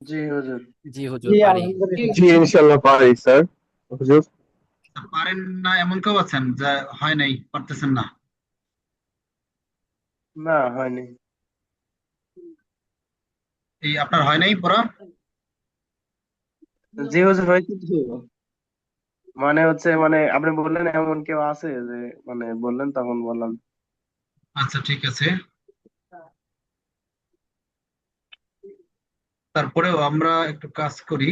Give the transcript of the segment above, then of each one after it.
জি হুজুর। জি হুজুর জি পারি। আলহামদুলিল্লাহ। জি ইনশাল্লাহ পারি স্যার। হুজুর। পারেন না এমন কেউ আছেন যা হয় নাই, পারতেছেন না? না, হয়নি। এই আপনার হয় নাই পড়া? জি হুজুর, হয়েছে তো। মানে হচ্ছে, মানে আপনি বললেন এমন কেউ আছে যে, মানে বললেন তখন বললাম। আচ্ছা ঠিক আছে, তারপরেও আমরা একটু কাজ করি,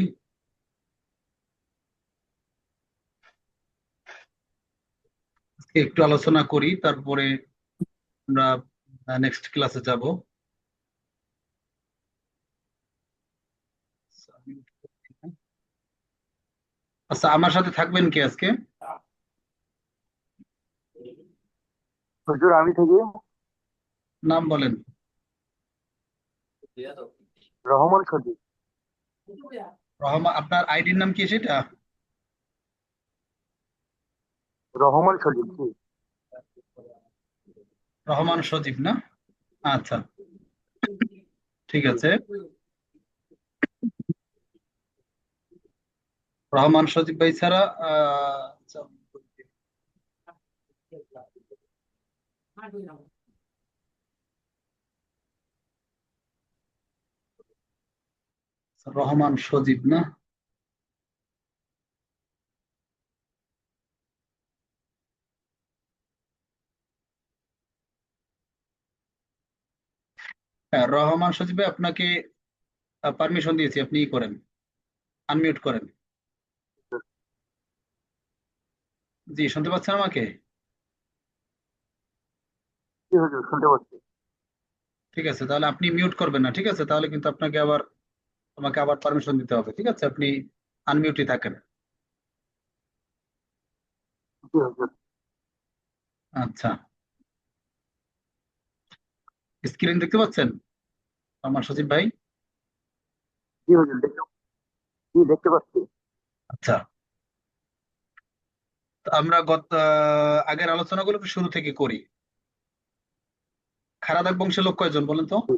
আজকে একটু আলোচনা করি, তারপরে আমরা নেক্সট ক্লাসে যাব। আচ্ছা, আমার সাথে থাকবেন কি আজকে? হুজুর আমি থেকে নাম বলেন। রহমান সজীব। রহমান, আপনার আইডির নাম কি সেটা? রহমান সজীব জি। রহমান সজীব না? আচ্ছা, ঠিক জি। আছে। রহমান সজীব ভাই ছাড়া আচ্ছা, রহমান সজীব না? হ্যাঁ, রহমান সজীব ভাই, আপনাকে পারমিশন দিয়েছি, আপনি ই করেন, আনমিউট করেন। জি, শুনতে পাচ্ছেন আমাকে? জি হুজুর শুনতে পাচ্ছি। ঠিক আছে, তাহলে আপনি মিউট করবেন না, ঠিক আছে? তাহলে কিন্তু আপনাকে আবার, আমাকে আবার পারমিশন দিতে হবে, ঠিক আছে? আপনি আনমিউটই থাকেন। জি হুজুর। আচ্ছা, স্ক্রিন দেখতে পাচ্ছেন আমার সজীব ভাই? জি হুজুর জি দেখতে পাচ্ছি। আচ্ছা, তো আমরা আগের আলোচনাগুলো একটু শুরু থেকে করি। খারাদাক বংশের লোক কয়জন বলেন তো? জি,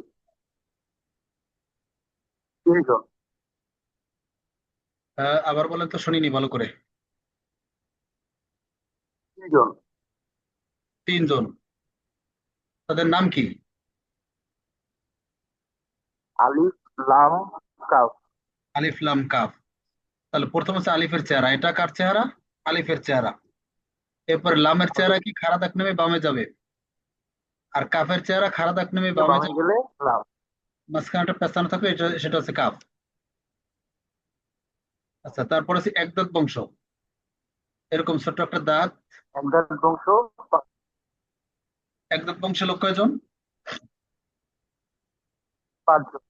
3 জন। আবার বলেন তো, শুনিনি ভালো করে। 3 জন। 3 জন। তাদের নাম কি? আলিফ লাম কাফ। আলিফ লাম কাফ। তাহলে প্রথম হচ্ছে আলিফের চেহারা, এটা কার চেহারা? আলিফের চেহারা। এরপর লামের চেহারা কি? খারাদাক নেমে বামে যাবে। আর কাফের চেহারা খারাদাক নেমে বামে বামে যাবে, গেলে লাম। মাঝখানে একটা পেঁচানো থাকবে, সেটা হচ্ছে কাফ। আচ্ছা, তারপর হচ্ছে একদত বংশ, এরকম ছোট্ট একটা দাঁত। একদার বংশ। একদত বংশের লোক কয়জন? 5 জন।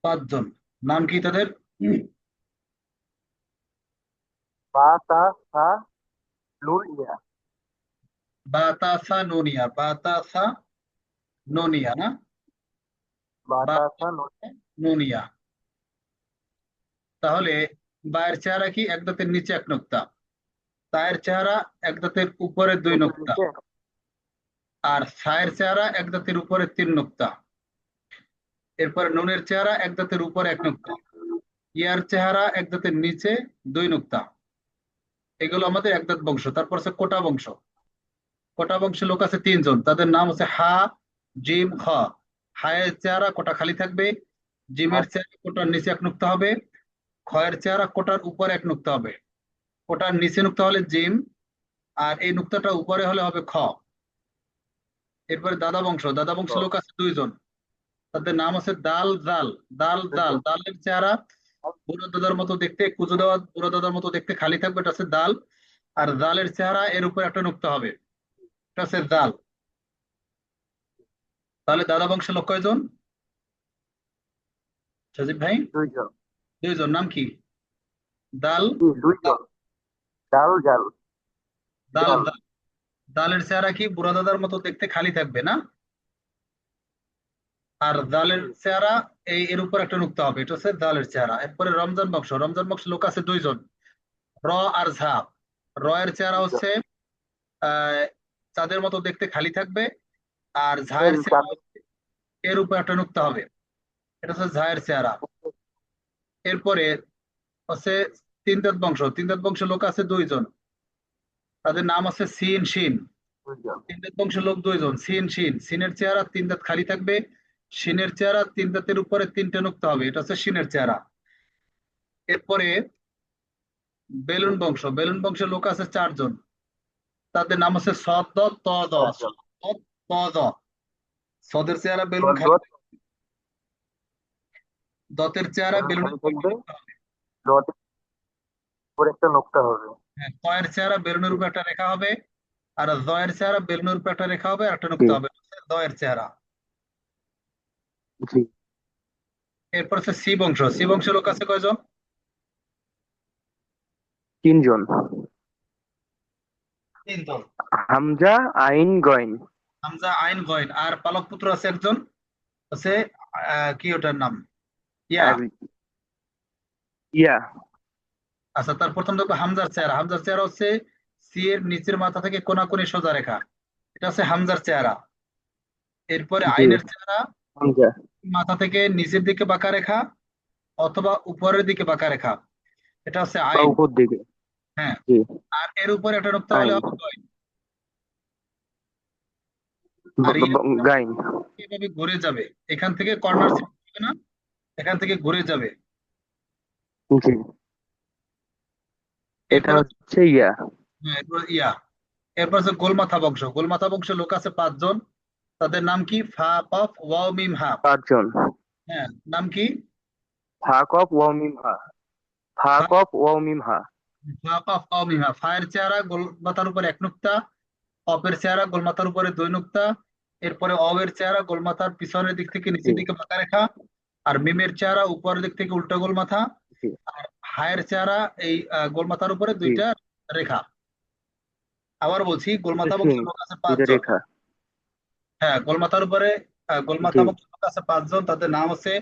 5 জন। নাম কি তাদের? বা তা সা নুন ইয়া। বাতাসা নোনিয়া, বাতাসা নোনিয়া না? বা বা তা সা নুন। নোনিয়া। তাহলে বায়ের চেহারা কি? এক দাঁতের নিচে এক নোক্তা। তায়ের চেহারা এক দাঁতের উপরে 2 নোক্তা। নিচে। আর ছায়ের চেহারা এক দাঁতের উপরে 3 নোক্তা। এরপরে নুনের চেহারা এক দাঁতের উপরে 1 নোক্তা। ইয়ার চেহারা এক দাঁতের নিচে 2 নোক্তা। এগুলো আমাদের এক দাঁত বংশ। তারপর হচ্ছে কোটা বংশ। কোটা বংশের লোক আছে 3 জন, তাদের নাম হচ্ছে হা, জিম, খ। হায়ের চেহারা কোটা খালি থাকবে, জিমের আর চেহারা কোটার নিচে 1 নোক্তা হবে, খয়ের চেহারা কোটার উপরে 1 নোক্তা হবে। কোটার নিচে নোক্তা হলে জিম, আর এই নোক্তাটা উপরে হলে হবে খ। এরপরে দাদা বংশ, দাদা বংশের লোক আছে 2 জন, তাদের নাম আছে দাল, জাল। দাল, দাল, দালের চেহারা বুড়ো দাদার মতো দেখতে, কুজো দেওয়া বুড়ো দাদার মতো দেখতে, খালি থাকবে, এটা হচ্ছে দাল। আর জালের চেহারা এর উপর একটা নোক্তা হবে, এটা হচ্ছে জাল। তাহলে দাদা বংশের লোক কয়জন, সজীব ভাই? 2 জন। 2 জন। নাম কি? দাল, জি 2 জন। ডাল জাল। দাল, জাল। দাল। দালের চেহারা কি? বুড়া দাদার মতো দেখতে, খালি থাকবে না? আর দালের চেহারা এই এর উপর একটা নুক্তা হবে, এটা হচ্ছে দালের চেহারা। এরপরে রমজান বংশ, রমজান বংশ লোক আছে 2 জন, র আর ঝা। র এর চেহারা 2 জন। হচ্ছে আহ চাঁদের মতো দেখতে, খালি থাকবে। আর ঝায়ের চেহারা চাঁদের। এর উপর একটা নুক্তা হবে, এটা হচ্ছে ঝায়ের চেহারা। এরপরে হচ্ছে তিন দাঁত বংশ। তিন দাঁত বংশের লোক আছে দুইজন, তাদের নাম আছে সিন শিন। দুইজন। তিন দাঁত বংশের লোক দুইজন, সিন শিন। সিনের চেহারা তিন দাঁত খালি থাকবে, শিনের চেহারা তিন দাঁতের উপরে তিনটে নুক্তা হবে, এটা হচ্ছে শিনের চেহারা। এরপরে বেলুন বংশ। বেলুন বংশের লোক আছে চারজন, তাদের নাম আছে সদ দ ত দ। চারজন। সদ ত দ। সদের চেহারা বেলুন দত খালি, দত দতের চেহারা বেলুন বেলুনের খালি উপর থাকবে, নুক্তা হবে। দতের উপরে একটা নোকটা হবে। হ্যাঁ, তয়ের চেহারা বেলুনের উপর একটা রেখা হবে, আর জয়ের চেহারা বেলুনের উপর একটা রেখা হবে, আর একটা জি নুক্তা হবে, দয়ের চেহারা। জি। এরপর হচ্ছে সি বংশ। সি বংশের লোক আছে কয়জন? 3 জন। তিনজন। হামজা, আইন, গইন। হামজা আইন গয়েন। আর পালক পুত্র আছে একজন, আছে কি ওটার নাম? ইয়া। আর ইয়া। আচ্ছা, তার প্রথম দেখবো হামজার চেহারা। হামজার চেহারা হচ্ছে সি এর নিচের মাথা থেকে কোনাকুনি সোজা রেখা, এটা হচ্ছে হামজার চেহারা। এরপরে জি। আইনের চেহারা হামজা। মাথা থেকে নিচের দিকে বাঁকা রেখা অথবা উপরের দিকে বাঁকা রেখা, এটা হচ্ছে বা আইন। উপর দিকে। হ্যাঁ, জি। আর এর উপরে একটা নুক্তা হলে আইন। হবে গয়েন। আর গাইন। এভাবে ঘুরে যাবে, এখান থেকে কর্নার হবে না, এখান থেকে ঘুরে যাবে। জি। এটা এরপর হচ্ছে ইয়া। এরপর ইয়া। এরপর হচ্ছে গোলমাথা বংশ। গোলমাথা বংশের লোক আছে পাঁচজন, তাদের নাম কি? ফা কফ ওয়াও মিম হা। 5 জন। হ্যাঁ, নাম কি? ফা কফ ওয়াও মিম হা। ফা ফা কফ ওয়াও মিম হা। ফা কফ ওয়াও মিম হা। ফায়ের চেহারা গোলমাথার উপর এক নুক্তা, অপের চেহারা গোলমাথার উপরে দুই নুক্তা, এরপরে অবের চেহারা গোলমাথার পিছনের দিক থেকে জি নিচের দিকে বাঁকা রেখা, আর মিমের চেহারা উপরের দিক থেকে উল্টো গোলমাথা, জি আর হায়ের চেহারা এই গোলমাথার উপরে জি। দুইটা রেখা। আবার বলছি, গোলমাথা শিন। বংশের লোক আছে 2টা পাঁচজন। রেখা। হ্যাঁ, গোলমাথার উপরে গোলমাথা জি। বংশের লোক আছে পাঁচজন, তাদের নাম হচ্ছে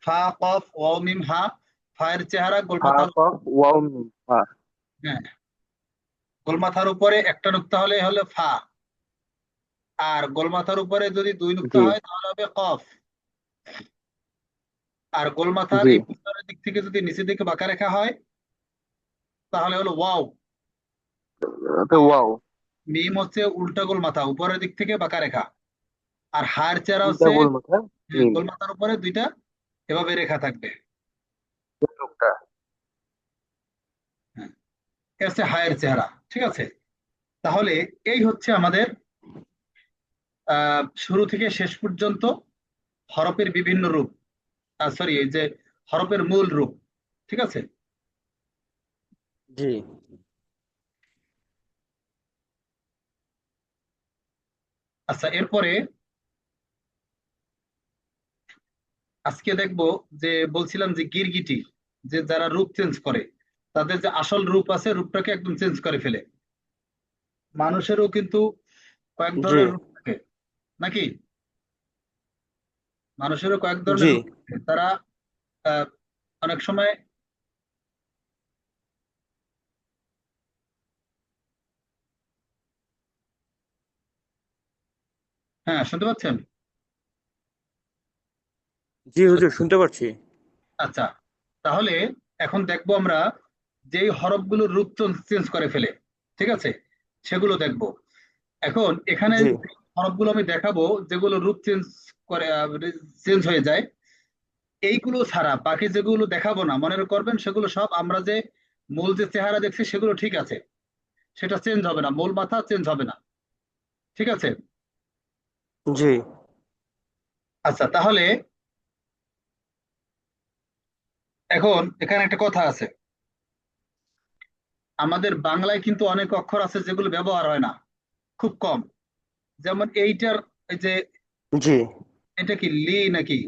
ফা কফ ওয়াও মিম হা। ফায়ের চেহারা ফা গোলমাথার, কফ ওয়াও মিম হা। হ্যাঁ, গোলমাথার উপরে একটা নুক্তা হলে হলো ফা, আর গোলমাথার উপরে যদি দুই নুক্তা জি হয় তাহলে হবে কফ, আর গোলমাথার জি। এই পিছনের দিক থেকে যদি নিচের দিকে বাঁকা রেখা হয় তাহলে হলো ওয়াও। তো আর ওয়াও। মিম হচ্ছে উল্টা গোলমাথা, উপরের দিক থেকে বাঁকা রেখা, আর হায়ের চেহারা 2টা হচ্ছে গোল মাথা। মিম। গোলমাথার উপরে দুইটা এভাবে রেখা থাকবে। লোকটা। হ্যাঁ, এ হচ্ছে হায়ের চেহারা। ঠিক আছে, তাহলে এই হচ্ছে আমাদের শুরু থেকে শেষ পর্যন্ত হরফের বিভিন্ন রূপ, সরি, এই যে হরফের মূল রূপ। ঠিক আছে। জি আচ্ছা, এরপরে আজকে দেখবো যে বলছিলাম যে গিরগিটি, যে যারা রূপ চেঞ্জ করে, তাদের যে আসল রূপ আছে রূপটাকে একদম চেঞ্জ করে ফেলে। মানুষেরও কিন্তু কয়েক জি ধরনের রূপ থাকে নাকি? মানুষেরও কয়েক ধরনের জি। রূপ থাকে। তারা আহ, অনেক সময়, হ্যাঁ, শুনতে পাচ্ছেন? জি হুজুর শুনতে পাচ্ছি। আচ্ছা, তাহলে এখন দেখবো আমরা যেই হরফগুলোর রূপ চেঞ্জ করে ফেলে, ঠিক আছে, সেগুলো দেখবো। এখন এখানে জি যে হরফগুলো আমি দেখাবো যেগুলো রূপ চেঞ্জ করে, চেঞ্জ হয়ে যায়, এইগুলো ছাড়া বাকি যেগুলো দেখাবো না, মনে করবেন সেগুলো সব আমরা যে মূল যে চেহারা দেখছি সেগুলো ঠিক আছে, সেটা চেঞ্জ হবে না, মূল মাথা চেঞ্জ হবে না। ঠিক আছে। জি আচ্ছা, তাহলে এখন এখানে একটা কথা আছে, আমাদের বাংলায় কিন্তু অনেক অক্ষর আছে যেগুলো ব্যবহার হয় না, খুব কম। যেমন এইটার, এই যে জি। এটা কি লি নাকি,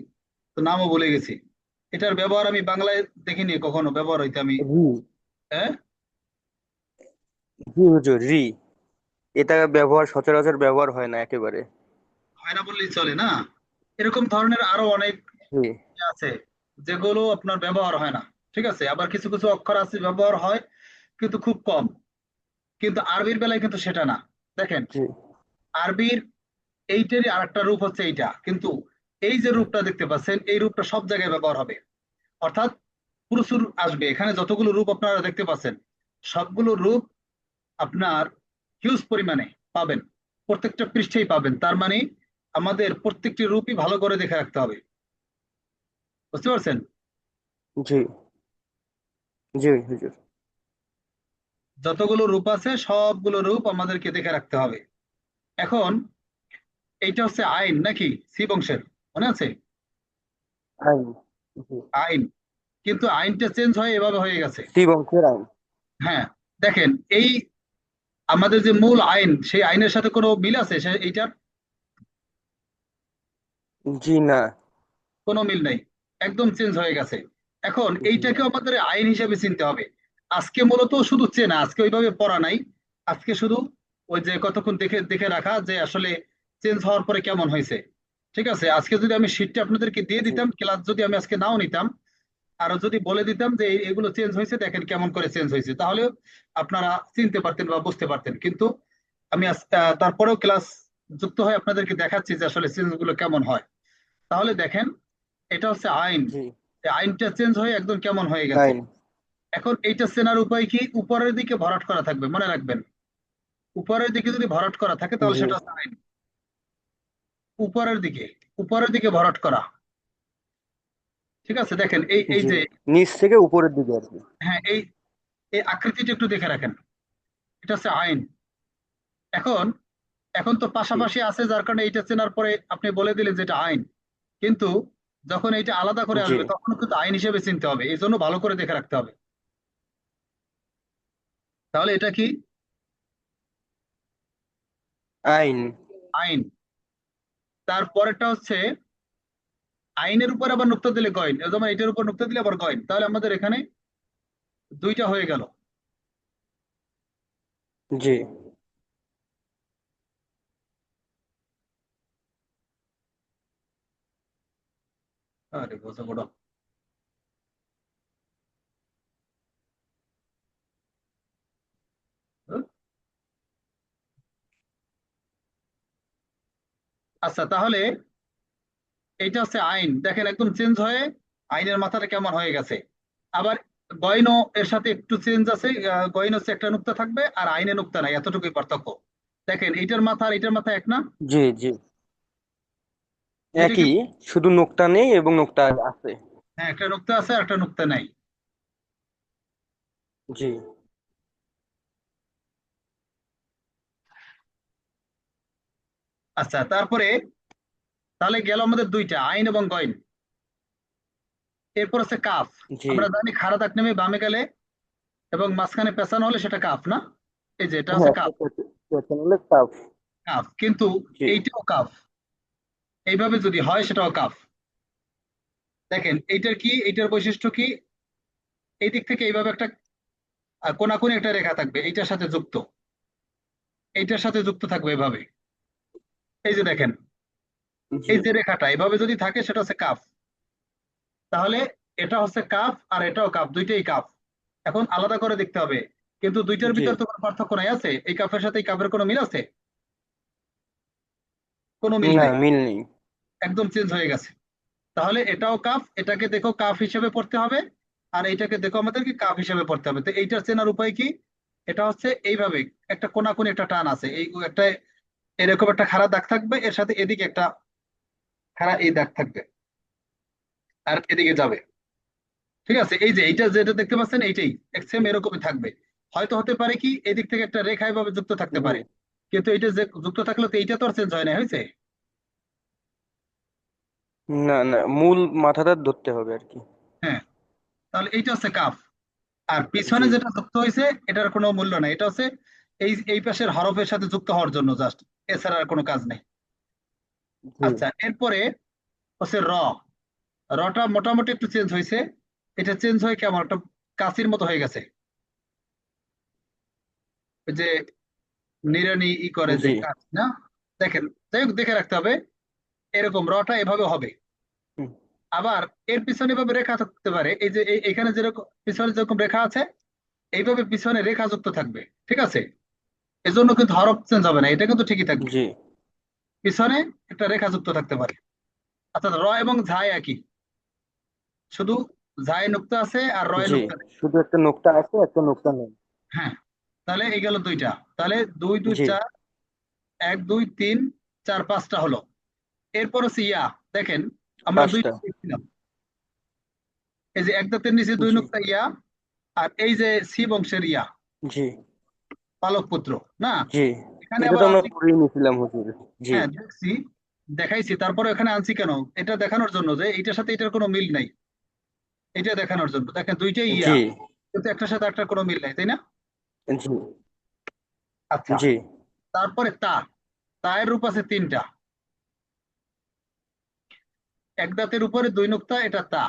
তো নামও বলে গেছি। এটার ব্যবহার আমি বাংলায় দেখিনি কখনো ব্যবহার হইতে আমি। রি। হ্যাঁ, জি হুজুর, রি। এটা ব্যবহার সচরাচর ব্যবহার হয় না একেবারে। হয় না বললেই চলে না। এরকম ধরনের আরো অনেক জি আছে যেগুলো আপনার ব্যবহার হয় না। ঠিক আছে, আবার কিছু কিছু অক্ষর আছে ব্যবহার হয় কিন্তু খুব কম। কিন্তু আরবির বেলায় কিন্তু সেটা না। দেখেন, জি আরবির এইটারই আরেকটা রূপ হচ্ছে এইটা, কিন্তু এই যে রূপটা দেখতে পাচ্ছেন এই রূপটা সব জায়গায় ব্যবহার হবে। অর্থাৎ প্রচুর আসবে। এখানে যতগুলো রূপ আপনারা দেখতে পাচ্ছেন সবগুলো রূপ আপনার হিউজ পরিমাণে পাবেন, প্রত্যেকটা পৃষ্ঠেই পাবেন। তার মানে আমাদের প্রত্যেকটি রূপই ভালো করে দেখে রাখতে হবে। বুঝতে পারছেন? জি জি হুজুর। যতগুলো রূপ আছে সবগুলো রূপ আমাদেরকে দেখে রাখতে হবে। এখন এইটা হচ্ছে আইন নাকি সি বংশের, মনে আছে? আইন। জি। আইন, কিন্তু আইনটা চেঞ্জ হয়ে এভাবে হয়ে গেছে। সি বংশের আইন। হ্যাঁ, দেখেন এই আমাদের যে মূল আইন, সেই আইনের সাথে কোনো মিল আছে এইটার? জি না। কোনো মিল নাই, একদম চেঞ্জ হয়ে গেছে। এখন জি এইটাকে আমাদের আইন হিসেবে চিনতে হবে। আজকে মূলত শুধু চেনা, আজকে ওইভাবে পড়া নাই। আজকে শুধু ওই যে কতক্ষণ দেখে দেখে রাখা যে আসলে চেঞ্জ হওয়ার পরে কেমন হয়েছে। ঠিক আছে, আজকে যদি আমি শিটটা আপনাদেরকে দিয়ে জি দিতাম, ক্লাস যদি আমি আজকে নাও নিতাম, আরো যদি বলে দিতাম যে এগুলো চেঞ্জ হয়েছে, দেখেন কেমন করে চেঞ্জ হয়েছে, তাহলে আপনারা চিনতে পারতেন বা বুঝতে পারতেন। কিন্তু আমি তারপরেও ক্লাস যুক্ত হয়ে আপনাদেরকে দেখাচ্ছি যে আসলে চেঞ্জ গুলো কেমন হয়। তাহলে দেখেন, এটা হচ্ছে আইন। জি। এই আইনটা চেঞ্জ হয়ে একদম কেমন হয়ে গেছে। আইন। এখন এইটা চেনার উপায় কি? উপরের দিকে ভরাট করা থাকবে, মনে রাখবেন। উপরের দিকে যদি ভরাট করা থাকে তাহলে জি সেটা হচ্ছে আইন। উপরের দিকে, উপরের দিকে ভরাট করা। ঠিক আছে, দেখেন এই এই জি। যে, নিচ থেকে উপরের দিকে আর কি। হ্যাঁ, এই এই আকৃতিটা একটু দেখে রাখেন, এটা হচ্ছে আইন। এখন এখন তো জি পাশাপাশি আছে, যার কারণে এইটা চেনার পরে আপনি বলে দিলেন যে এটা আইন। কিন্তু যখন এইটা আলাদা করে জি। আসবে তখন কিন্তু আইন হিসেবে চিনতে হবে, এই জন্য ভালো করে দেখে রাখতে হবে। তাহলে এটা কি? আইন। আইন। তারপরেরটা হচ্ছে আইনের উপর আবার নুক্তা দিলে গয়েন, যেমন এটার উপর নুক্তা দিলে আবার গয়েন, তাহলে আমাদের এখানে দুইটা হয়ে গেল। জি আরে বোঝা বড়। আচ্ছা, তাহলে এইটা হচ্ছে আইন, দেখেন একদম চেঞ্জ হয়ে আইনের মাথাটা কেমন হয়ে গেছে। আবার গয়নও এর সাথে একটু চেঞ্জ আছে। গয়ন হচ্ছে একটা নুক্তা থাকবে আর আইনে নুক্তা নাই, এতটুকুই পার্থক্য। দেখেন এইটার মাথা আর এইটার মাথা এক না? জি জি। এটা কি? একই, শুধু নোক্তা নেই এবং নোক্তা আছে। হ্যাঁ, একটা নুক্তা আছে আর একটা নুক্তা নাই। জি আচ্ছা, তারপরে তাহলে গেল আমাদের দুইটা, আইন এবং গয়ন। এরপর হচ্ছে কাফ। জি। আমরা জানি খাড়া দাগ নেমে বামে গেলে এবং মাঝখানে পেঁচানো হলে সেটা কাফ না? এই যে এটা হচ্ছে হ্যাঁ, কাফ। পেছনে কাফ। কাফ, কিন্তু জি এইটাও কাফ। এইভাবে যদি হয় সেটাও কাফ। দেখেন এইটার কি, এইটার বৈশিষ্ট্য কি? এই দিক থেকে এইভাবে একটা কোনাকুনি একটা রেখা থাকবে, এইটার সাথে যুক্ত, এইটার সাথে যুক্ত থাকবে এভাবে। এই যে দেখেন, জি এই যে রেখাটা এভাবে যদি থাকে সেটা হচ্ছে কাফ। তাহলে এটা হচ্ছে কাফ আর এটাও কাফ, দুইটাই কাফ। এখন আলাদা করে দেখতে হবে, কিন্তু দুইটার জি। ভিতর তো কোনো পার্থক্য নাই, আছে? এই কাফের সাথে এই কাফের কোনো মিল আছে? কোনো মিল না, নাই, মিল নেই। একদম চেঞ্জ হয়ে গেছে। তাহলে এটাও কাফ, এটাকে দেখো কাফ হিসেবে পড়তে হবে, আর এইটাকে দেখো আমাদেরকে কাফ হিসেবে পড়তে হবে। তো এইটার চেনার উপায় কি? এটা হচ্ছে এইভাবে, একটা কোনাকুনি একটা টান আছে, এই একটা এরকম একটা খাড়া দাগ থাকবে, এর সাথে এদিকে একটা খাড়া এই দাগ থাকবে, আর এদিকে যাবে। ঠিক আছে, এই যে এইটা যেটা দেখতে পাচ্ছেন এইটাই সেম এরকমই থাকবে। হয়তো হতে পারে কি এদিক থেকে একটা রেখা এভাবে যুক্ত থাকতে জি। পারে, কিন্তু এইটা যে যুক্ত থাকলে তো এইটা তো আর চেঞ্জ হয় না, হয়েছে? না না, মূল মাথাটা ধরতে হবে আর কি। হ্যাঁ, তাহলে এইটা হচ্ছে কাফ। আর জি পিছনে যেটা যুক্ত হয়েছে এটার কোনো মূল্য নাই, এটা হচ্ছে এই এই পাশের হরফের সাথে যুক্ত হওয়ার জন্য জাস্ট, এছাড়া আর কোনো কাজ নেই। জি আচ্ছা, এরপরে হচ্ছে র। রটা মোটামুটি একটু চেঞ্জ হয়েছে। এটা চেঞ্জ হয়ে কেমন একটা কাশির মতো হয়ে গেছে, ওই যে নিড়ানি ই করে যে জি। কাজ না? দেখেন, যাই হোক দেখে রাখতে হবে। এরকম রটা এভাবে হবে। হুম, আবার এর পিছনে এভাবে রেখা থাকতে পারে, এই যে এখানে যেরকম পিছনে যেরকম রেখা আছে, এইভাবে পিছনে রেখা যুক্ত থাকবে। ঠিক আছে, এজন্য কিন্তু হরফ চেঞ্জ হবে না, এটা কিন্তু ঠিকই থাকবে। জি পিছনে একটা রেখা যুক্ত থাকতে পারে। অর্থাৎ র এবং ঝাই একই, শুধু জায়ে নুক্তা আছে আর রয়ে জি, নুক্তা নেই। শুধু একটা নোকটা আছে, একটা নোকটা নেই। হ্যাঁ, তাহলে এই গেল দুইটা। তাহলে 2 2 জি, 4, 1 2 3 4 5টা হলো। এরপর হচ্ছে ইয়া, দেখেন আমরা দুই 5টা। দেখছিলাম, এই যে এক দাঁতের নিচে 2 জি, নুক্তা ইয়া, আর এই যে সি বংশের ইয়া, জি, পালক পুত্র, না? জি, এখানে এটা তো আবার আমরা আনছি, পড়েই নিয়েছিলাম হুজুর। জি, হ্যাঁ দেখছি, দেখাইছি, তারপরে এখানে আনছি কেন? এটা দেখানোর জন্য যে এইটার সাথে এটার কোনো মিল নাই, এটা দেখানোর জন্য। দেখেন দুইটাই ইয়া, জি, কিন্তু একটার সাথে একটার কোনো মিল নাই, তাই না? জি, আচ্ছা, জি, তারপরে তা, তায়ের রূপ আছে 3টা। এক দাঁতের উপরে 2 নুক্তা, এটা তা।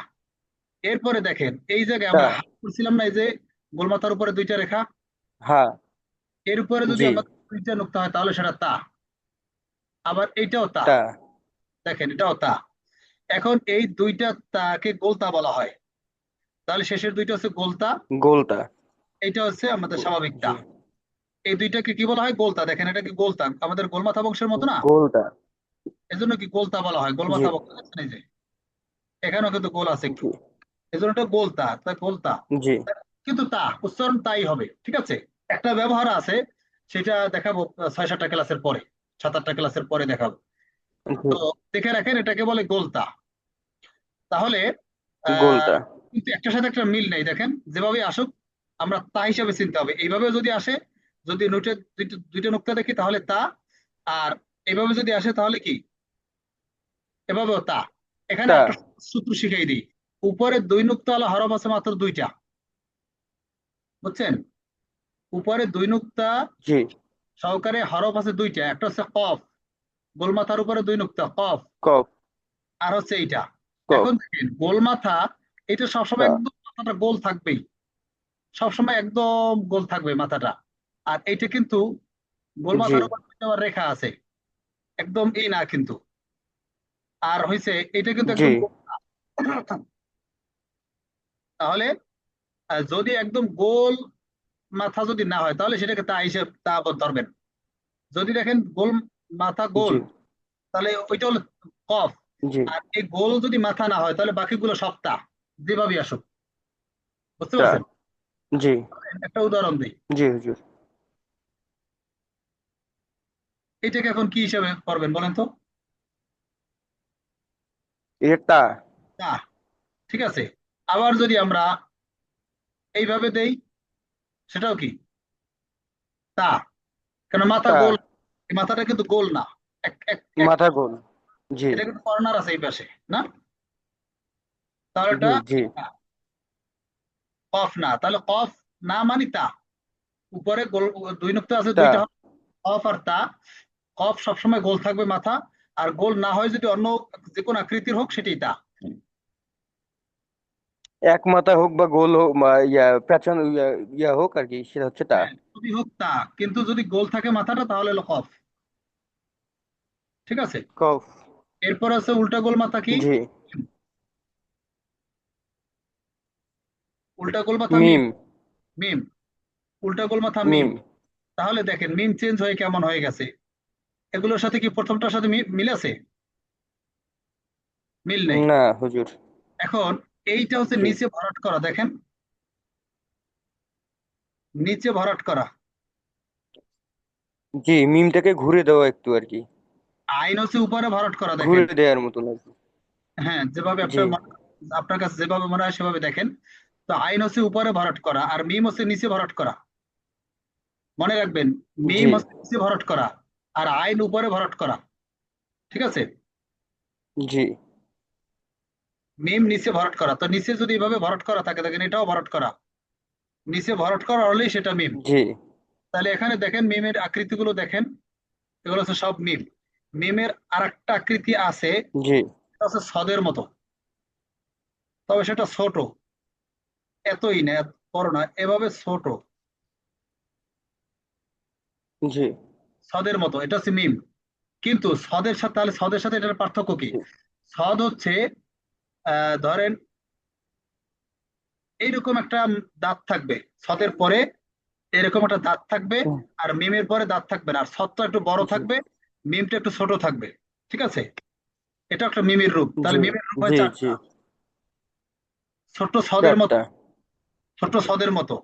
এরপরে দেখেন এই জায়গায় তা, আমরা হাত করছিলাম না, এই যে গোলমাথার উপরে 2টা রেখা, হা, এর উপরে যদি জি, আমরা 2টা নুক্তা হয় তাহলে সেটা তা। আবার এইটাও তা, তা, দেখেন এটাও তা। এখন এই দুইটা তাকে গোলতা বলা হয়, তাহলে শেষের দুইটা হচ্ছে গোলতা, গোলটা। এইটা হচ্ছে আমাদের স্বাভাবিক তা। জি, এই দুইটাকে কি বলা হয়? গোলতা। দেখেন এটা কি গোলতা, আমাদের গোলমাথা বংশের মতো না, গোলটা। এজন্য কি গোলতা বলা হয়, জি, গোলমাথা বংশ। দেখছেন এই যে এখানেও কিন্তু গোল আছে একটু, জি, এজন্য এটা গোলতা, তাই গোলতা। জি, কিন্তু তা উচ্চারণ তাই হবে, ঠিক আছে? একটা ব্যবহার আছে, সেটা দেখাবো 6-7টা ক্লাসের পরে, 7-8টা ক্লাসের পরে দেখাবো। জি, তো দেখে রাখেন, এটাকে বলে গোলতা। তাহলে আহ গোলটা। কিন্তু একটার সাথে একটা মিল নেই, দেখেন যেভাবে আসুক আমরা তা হিসাবে চিনতে হবে। এইভাবে যদি আসে, যদি নোটে দুইটা নুক্তা দেখি তাহলে তা, আর এইভাবে যদি আসে তাহলে কি, এভাবেও তা। এখানে তা, একটা সূত্র শিখাই দিই, উপরে 2 নুক্তাওয়ালা হরফ আছে মাত্র 2টা, বুঝছেন? উপরে 2 নুক্তা জি, সহকারে হরফ আছে 2টা, একটা হচ্ছে কফ, গোলমাথার উপরে 2 নুক্তা কফ, কফ, আর হচ্ছে এইটা। কফ, এখন দেখেন গোলমাথা, এটা সবসময় তা, একদম মাথাটা গোল থাকবেই, সবসময় একদম গোল থাকবে মাথাটা। আর এইটা কিন্তু গোল জি, মাথার উপর দুইটা আবার রেখা আছে, একদম এই না কিন্তু। আর হয়েছে এটা কিন্তু জি, একদম গোল না। তাহলে যদি একদম গোল মাথা যদি না হয় তাহলে সেটাকে তা হিসেবে তা ধরবেন। যদি দেখেন গোল মাথা গোল, জি, তাহলে ওইটা হলো কফ। জি, আর এই গোল যদি মাথা না হয় তাহলে বাকিগুলো সব তা, যেভাবে আসুক। বুঝতে তা, পারছেন? জি, একটা উদাহরণ দিই, জি হুজুর। এটাকে এখন কি হিসাবে করবেন বলেন তো? এটা তা, তা, ঠিক আছে। আবার যদি আমরা এইভাবে দেই, সেটাও কি তা, কেন মাথা তা, গোল, এই মাথাটা কিন্তু গোল না, এক এক এক মাথা গোল। জি, এটা কিন্তু কর্নার আছে এই পাশে, না? তাহলে জি, এটা জি, কফ না, তাহলে কফ না মানে তা। উপরে গোল 2 নুক্তা আছে, তা, 2টা কফ আর তা। কফ সবসময় গোল থাকবে মাথা, আর গোল না হয় যদি অন্য যে কোনো আকৃতির হোক সেটাই তা। এক মাথা হোক বা গোল হোক, ইয়া পেঁচানো, ইয়া হোক আর কি, সেটা হচ্ছে তা। হ্যাঁ, যদি হোক তা, কিন্তু যদি গোল থাকে মাথাটা তাহলে হলো কফ, ঠিক আছে? কফ। এরপর আছে উল্টা গোল মাথা, কি? জি, উল্টা গোল মাথা মিম, মিম, মিম, উল্টা গোল মাথা মিম। মিম। তাহলে দেখেন মিম চেঞ্জ হয়ে কেমন হয়ে গেছে, এগুলোর সাথে কি প্রথমটার সাথে মিল আছে? মিল নেই। না হুজুর। এখন এইটা হচ্ছে জি, নিচে ভরাট করা, দেখেন নিচে ভরাট করা। জি, মিমটাকে ঘুরে দেওয়া একটু আর কি, আইন হচ্ছে উপরে ভরাট করা, দেখেন। ঘুরে দেওয়ার মতন আর কি। হ্যাঁ, যেভাবে জি, আপনার কাছে যেভাবে মনে হয় সেভাবে দেখেন। তো আইন হচ্ছে উপরে ভরাট করা, আর মিম হচ্ছে নিচে ভরাট করা। মনে রাখবেন, জি, মিম হচ্ছে নিচে ভরাট করা, আর আইন উপরে ভরাট করা, ঠিক আছে? জি, মিম নিচে ভরাট করা, তো নিচে যদি এভাবে ভরাট করা থাকে, দেখেন এটাও ভরাট করা, নিচে ভরাট করা হলেই সেটা মিম। জি, তাহলে এখানে দেখেন মিমের আকৃতিগুলো দেখেন, এগুলো হচ্ছে সব মিম। মিমের আরেকটা আকৃতি আছে, জি, এটা হচ্ছে সদের মতো, তবে সেটা ছোট, এতই না, এত বড় না, এভাবে ছোট, জি, সদের মতো, এটা হচ্ছে মিম। কিন্তু সদের সাথে, তাহলে সদের সাথে এটার পার্থক্য কি? জি, সদ হচ্ছে ধরেন এইরকম একটা দাঁত থাকবে, সদের পরে এরকম একটা দাঁত থাকবে, আর মিমের পরে দাঁত থাকবে না, আর সদটা একটু বড় জি, থাকবে, মিমটা একটু ছোট থাকবে, ঠিক আছে? এটা একটা মিমের রূপ, জি, তাহলে মিমের রূপ হয় জি, জি, 4টা। ছোট্ট সদের মতো, চারটা। ছোট্ট সদের মতো।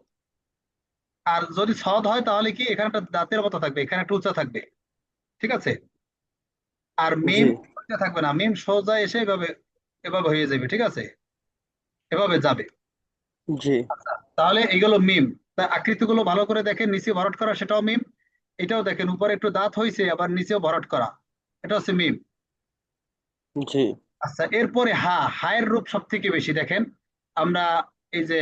আর যদি সদ হয় তাহলে কি এখানে একটা দাঁতের মতো থাকবে, এখানে একটা উঁচা থাকবে, ঠিক আছে। আর জি মিম ওইটা থাকবে না, মিম সোজা এসে এভাবে এভাবে হয়ে যাবে, ঠিক আছে, এভাবে যাবে। জি তাহলে এইগুলো মিম। তা আকৃতিগুলো ভালো করে দেখেন, নিচে ভরাট করা সেটাও মিম, এটাও দেখেন উপরে একটু দাঁত হয়েছে আবার নিচেও ভরাট করা, এটা হচ্ছে মিম। জি। আচ্ছা, এরপরে হায়ের রূপ সব থেকে বেশি দেখেন। আমরা এই যে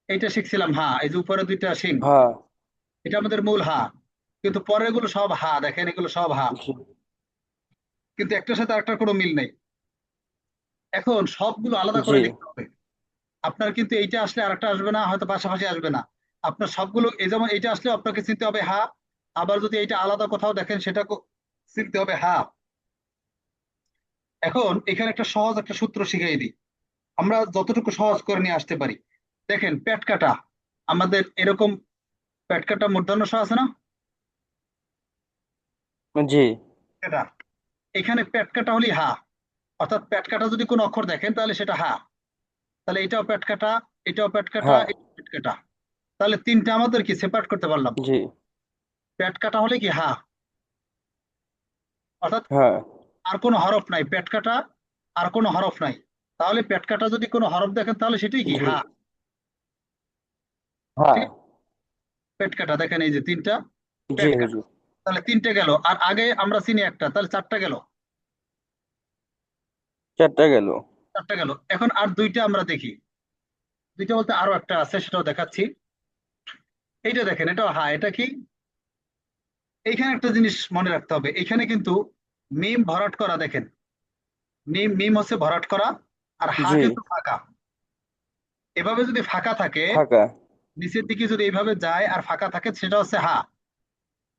এইটা শিখছিলাম, এই যে উপরে দুইটা শিং, হ্যাঁ। এটা আমাদের মূল কিন্তু পরের গুলো সব দেখেন, এগুলো সব জি কিন্তু একটার সাথে আরেকটার কোনো মিল নেই। এখন সবগুলো আলাদা জি করে লিখতে হবে। আপনার কিন্তু এইটা আসলে আরেকটা আসবে না, হয়তো পাশাপাশি আসবে না। আপনার সবগুলো, এই যেমন এইটা আসলে আপনাকে চিনতে হবে আবার যদি এইটা আলাদা কোথাও দেখেন সেটা চিনতে হবে এখন এখানে একটা সহজ একটা সূত্র শিখিয়ে দিই, আমরা যতটুকু সহজ করে নিয়ে আসতে পারি। দেখেন পেট কাটা, আমাদের এরকম পেট কাটা মূর্ধন্য ষ আছে না, জি এটা এখানে পেট কাটা হলে অর্থাৎ পেট কাটা যদি কোনো অক্ষর দেখেন তাহলে সেটা তাহলে এটাও পেট কাটা, এটাও পেট কাটা, হ্যাঁ এটাও পেট কাটা। তাহলে তিনটা আমাদের কি সেপারেট করতে পারলাম। জি পেট কাটা হলে কি অর্থাৎ হ্যাঁ আর কোনো হরফ নাই, পেট কাটা আর কোনো হরফ নাই। তাহলে পেট কাটা যদি কোনো হরফ দেখেন তাহলে সেটাই কি জি ঠিক হ্যাঁ আছে? পেট কাটা দেখেন এই যে তিনটা জি পেট কাটা, হুজুর। তাহলে তিনটে গেল। আর আগে আমরা চিনি একটা, তাহলে চারটা গেল, চারটা গেল। চারটা গেল। এখন আর দুইটা আমরা দেখি, দুইটা বলতে আরো একটা আছে, সেটাও দেখাচ্ছি। এইটা দেখেন, এটাও এটা কি, এইখানে একটা জিনিস মনে রাখতে হবে, এখানে কিন্তু মিম ভরাট করা দেখেন, মিম মিম হচ্ছে ভরাট করা, আর জি কিন্তু ফাঁকা। এভাবে যদি ফাঁকা থাকে, ফাঁকা। নিচের দিকে যদি এইভাবে যায় আর ফাঁকা থাকে, সেটা হচ্ছে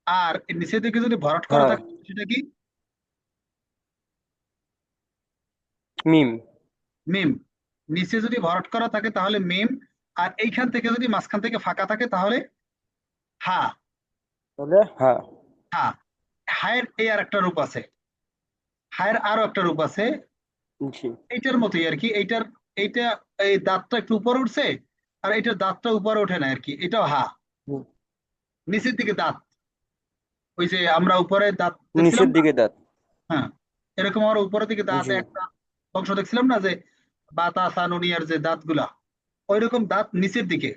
আর এর নিচের দিকে যদি ভরাট করা হ্যাঁ থাকে সেটা কি, মিম। মিম। নিচে যদি ভরাট করা থাকে তাহলে মিম, আর এইখান থেকে যদি মাঝখান থেকে ফাঁকা থাকে তাহলে হা তাহলে হ্যাঁ। হা হায়ের এই আর একটা রূপ আছে, হায়ের আরো একটা রূপ আছে, জি এইটার মতোই আর কি। এইটা এই দাঁতটা একটু উপরে উঠছে, আর এইটার দাঁতটা উপরে ওঠে না আর কি, এটাও হুম, নিচের দিকে দাঁত, ওই যে আমরা উপরে দাঁত দেখছিলাম নিচের না, দিকে দাঁত। হ্যাঁ, এরকম আমরা উপরের দিকে দাঁত জি একটা অংশ দেখছিলাম না, যে বাতাসা নুনিয়ার যে দাঁতগুলা, ওই রকম দাঁত নিচের দিকে।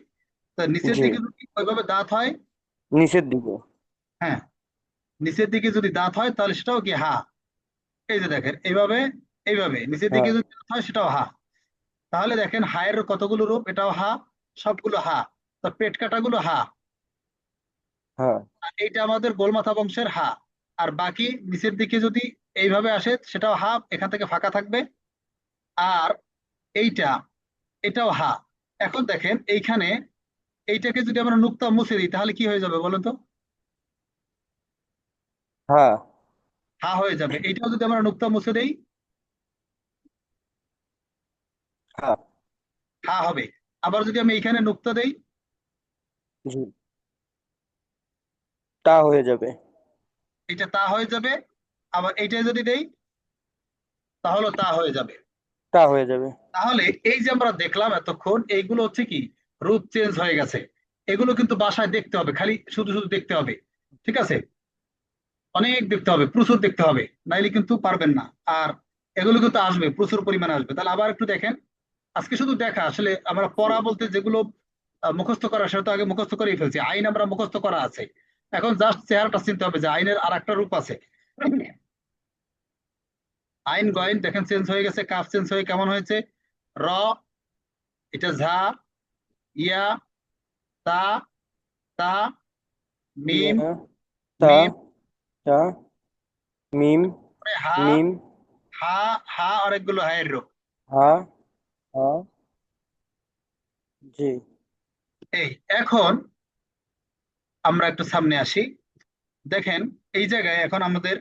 তা নিচের জি দিকে যদি ওইভাবে দাঁত হয়, নিচের দিকে। হ্যাঁ, নিচের দিকে যদি দাঁত হয় তাহলে সেটাও কি এই যে দেখেন এইভাবে, এইভাবে নিচের দিকে হ্যাঁ যদি দাঁত হয় সেটাও তাহলে দেখেন হায়ের কতগুলো রূপ, এটাও সবগুলো তো পেট কাটাগুলো হ্যাঁ আর এইটা আমাদের গোলমাথা বংশের আর বাকি নিচের দিকে যদি এইভাবে আসে সেটাও এখান থেকে ফাঁকা থাকবে। আর এইটা, এটাও এখন দেখেন এইখানে, এইটাকে যদি আমরা নুক্তা মুছে দিই তাহলে কি হয়ে যাবে বলেন তো, হ্যাঁ হয়ে যাবে। এইটাও যদি আমরা নুক্তা মুছে দেই হ্যাঁ হবে। আবার যদি আমি এইখানে নুক্তা দেই, জি তা হয়ে যাবে। এটা তা হয়ে যাবে। আবার এইটা যদি দেই তাহলে তা হয়ে যাবে। তা হয়ে যাবে। তাহলে এই যে আমরা দেখলাম এতক্ষণ, এইগুলো হচ্ছে কি রূপ চেঞ্জ হয়ে গেছে। এগুলো কিন্তু বাসায় দেখতে হবে, খালি শুধু শুধু দেখতে হবে, ঠিক আছে, অনেক দেখতে হবে, প্রচুর দেখতে হবে, নাইলে কিন্তু পারবেন না। আর এগুলো কিন্তু আসবে, প্রচুর পরিমাণে আসবে। তাহলে আবার একটু দেখেন, আজকে শুধু দেখা, আসলে আমরা পড়া বলতে যেগুলো মুখস্থ করা সেটা তো আগে মুখস্থ করেই ফেলছি। আইন আমরা মুখস্থ করা আছে, এখন জাস্ট চেহারাটা চিনতে হবে যে আইনের আর একটা রূপ আছে। আইন গয়েন দেখেন চেঞ্জ হয়ে গেছে, কাফ চেঞ্জ হয়ে কেমন হয়েছে, র, এটা ঝা, ইয়া, তা, তা, মিম, ইয়া তা মিম, তা মিম পরে মিম হা অনেকগুলো হায়ের রূপ। হা হা জি এই এখন আমরা একটু সামনে আসি, দেখেন এই জায়গায় এখন আমাদের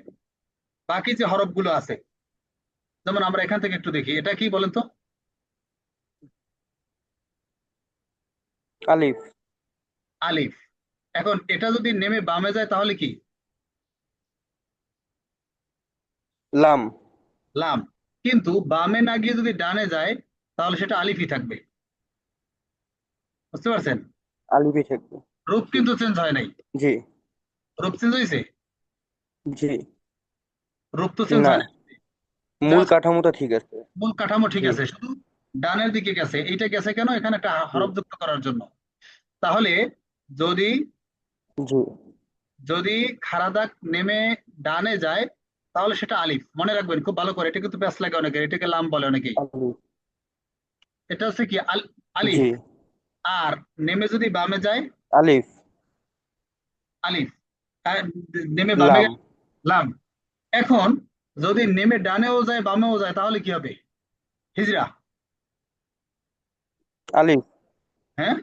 বাকি যে হরফগুলো আছে, যেমন আমরা এখান থেকে একটু দেখি, এটা কি বলেন তো, আলিফ। আলিফ। এখন এটা যদি নেমে বামে যায় তাহলে কি, লাম। লাম। কিন্তু বামে না গিয়ে যদি ডানে যায় তাহলে সেটা আলিফই থাকবে। বুঝতে পারছেন? আলিফই থাকবে। রূপ জি কিন্তু চেঞ্জ হয় নাই। জি রূপ চেঞ্জ হয়েছে? জি। রূপ তো চেঞ্জ না, হয় নাই। মূল জাস্ট কাঠামোটা ঠিক আছে। মূল কাঠামো ঠিক জি আছে, শুধু ডানের দিকে গেছে। এইটা গেছে কেন? এখানে একটা জি হরফ যুক্ত করার জন্য। তাহলে যদি জি। যদি খাড়া দাগ নেমে ডানে যায় তাহলে সেটা আলিফ। মনে রাখবেন খুব ভালো করে, এটা কিন্তু প্যাচ লাগে অনেকের, এটাকে লাম বলে অনেকেই। আলিফ। এটা হচ্ছে কি আলিফ। জি। আর নেমে যদি বামে যায় আলিফ। আলিফ, আর নেমে বামে লাম। গেলে লাম। এখন যদি নেমে ডানেও যায় বামেও যায় তাহলে কি হবে? হিজরা। আলিফ। হ্যাঁ,